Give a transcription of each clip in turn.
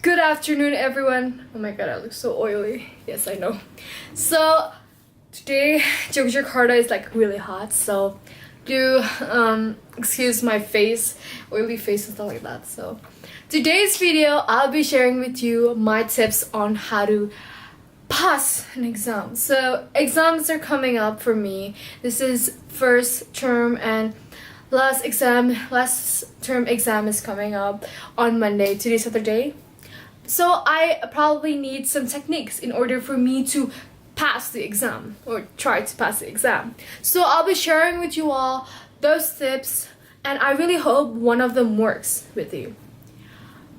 Good afternoon, everyone. Oh my god, I look so oily. Yes, I know. So today Yogyakarta is like really hot, so do excuse my face, oily face and stuff like that. So today's video, I'll be sharing with you my tips on how to pass an exam. So exams are coming up for me. This is first term and last term exam is coming up on Monday. Today's Saturday. So I probably need some techniques in order for me to pass the exam or try to pass the exam. So I'll be sharing with you all those tips and I really hope one of them works with you.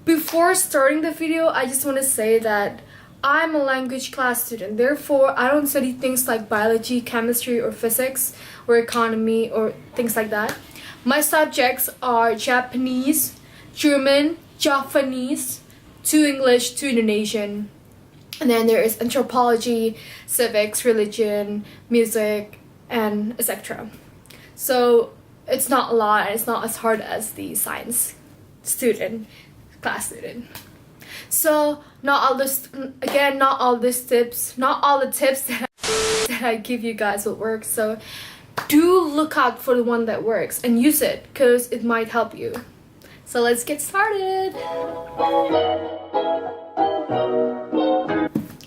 Before starting the video, I just want to say that I'm a language class student. Therefore, I don't study things like biology, chemistry, or physics, or economy, or things like that. My subjects are Japanese, German, Japanese, 2 English, 2 Indonesian, and then there is anthropology, civics, religion, music, and etc. So it's not a lot and it's not as hard as the science class student. So not all the tips that I give you guys will work. So do look out for the one that works and use it because it might help you. So let's get started.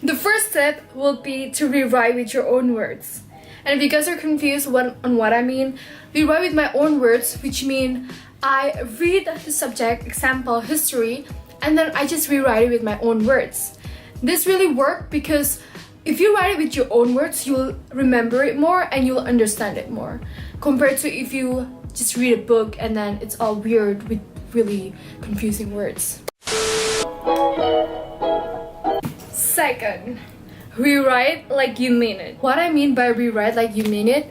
The first tip will be to rewrite with your own words. And if you guys are confused on what I mean, rewrite with my own words, which mean I read the subject, example, history, and then I just rewrite it with my own words. This really works because if you write it with your own words, you'll remember it more and you'll understand it more. Compared to if you just read a book and then it's all weird with really confusing words. Second, rewrite like you mean it. What I mean by rewrite like you mean it,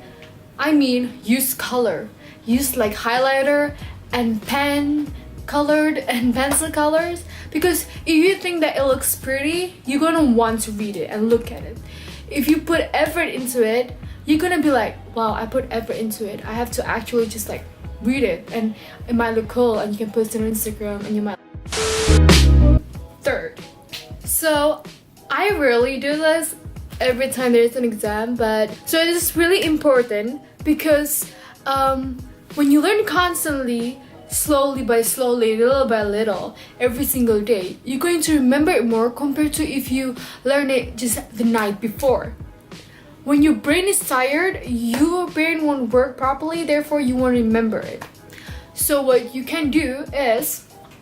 I mean use color. Use like highlighter and pen colored and pencil colors, because if you think that it looks pretty, you're gonna want to read it and look at it. If you put effort into it, you're gonna be like, wow, I put effort into it. I have to actually just like read it and it might look cool and you can post it on Instagram and you might. Third, so I rarely do this every time there's an exam, but so it is really important because when you learn constantly, slowly by slowly, little by little, every single day, you're going to remember it more compared to if you learn it just the night before. When your brain is tired, your brain won't work properly, therefore you won't remember it. So what you can do is,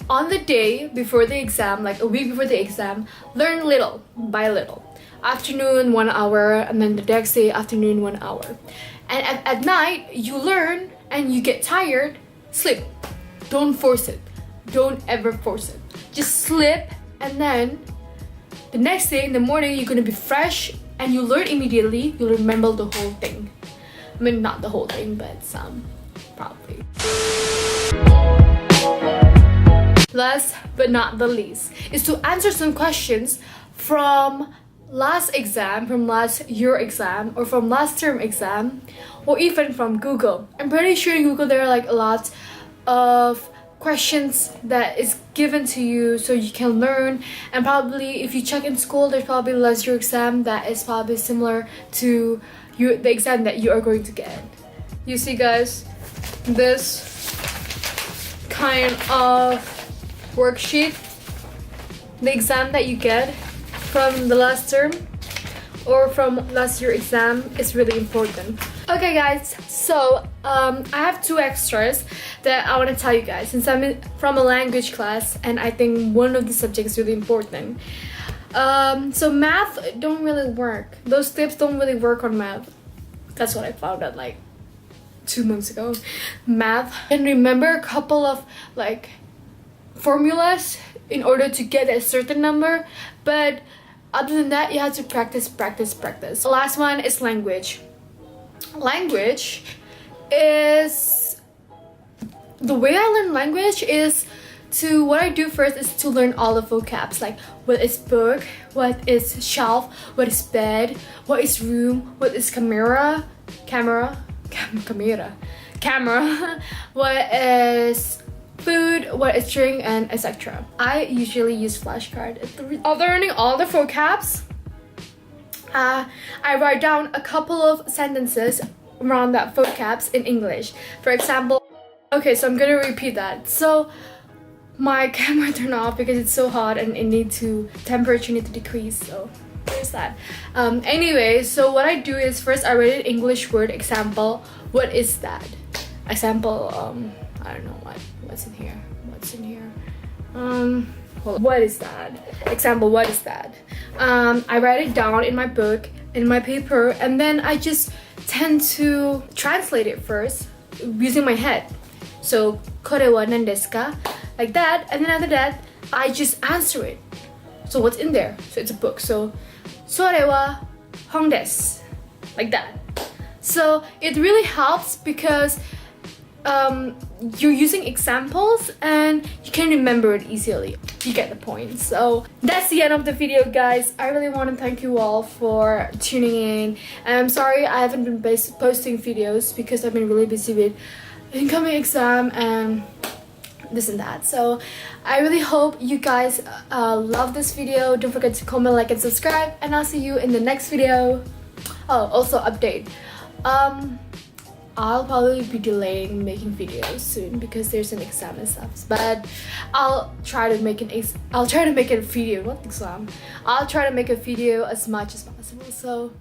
on the day before the exam, like a week before the exam, learn little by little. Afternoon, 1 hour, and then the next day, afternoon, 1 hour. And at night, you learn and you get tired, sleep. Don't force it. Don't ever force it. Just sleep, and then the next day in the morning, you're gonna be fresh and you learn immediately. You'll remember the whole thing. I mean, not the whole thing, but some, probably. Last but not the least is to answer some questions from last exam, from last year exam, or from last term exam, or even from Google. I'm pretty sure in Google there are like a lot of questions that is given to you so you can learn, and probably if you check in school there's probably last year exam that is probably similar to the exam that you are going to get. You see guys, this kind of worksheet, the exam that you get from the last term or from last year exam is really important. Okay guys, so I have 2 extras that I want to tell you guys since I'm from a language class and I think one of the subjects is really important. So math don't really work. Those tips don't really work on math. That's what I found out like 2 months ago. Math, and remember a couple of like formulas in order to get a certain number, but other than that you have to practice. The last one is language. Language is, the way I learn language is to, what I do first is to learn all the vocabs, like what is book, what is shelf, what is bed, what is room, what is camera, what is food, what is drink, and etc. I usually use flashcard. After learning all the vocabs, I write down a couple of sentences around that vocabs in English. For example, okay, so I'm gonna repeat that. So my camera turned off because it's so hot and temperature need to decrease, so there's that. Anyway, so what I do is first I write an English word example. What is that? Example, I don't know what's in here. What is that? Example, what is that? I write it down in my book, in my paper, and then I just tend to translate it first using my head. So, これは何ですか? Like that, and then after that, I just answer it. So what's in there? So it's a book. So, それは本です. Like that. So it really helps because you're using examples and you can remember it easily. You get the point. So that's the end of the video, guys. I really want to thank you all for tuning in. And I'm sorry I haven't been posting videos because I've been really busy with incoming exam and this and that. So I really hope you guys love this video. Don't forget to comment, like, and subscribe, and I'll see you in the next video. Oh, also update. I'll probably be delaying making videos soon because there's an exam and stuff. But I'll try to make a video. What exam? I'll try to make a video as much as possible. So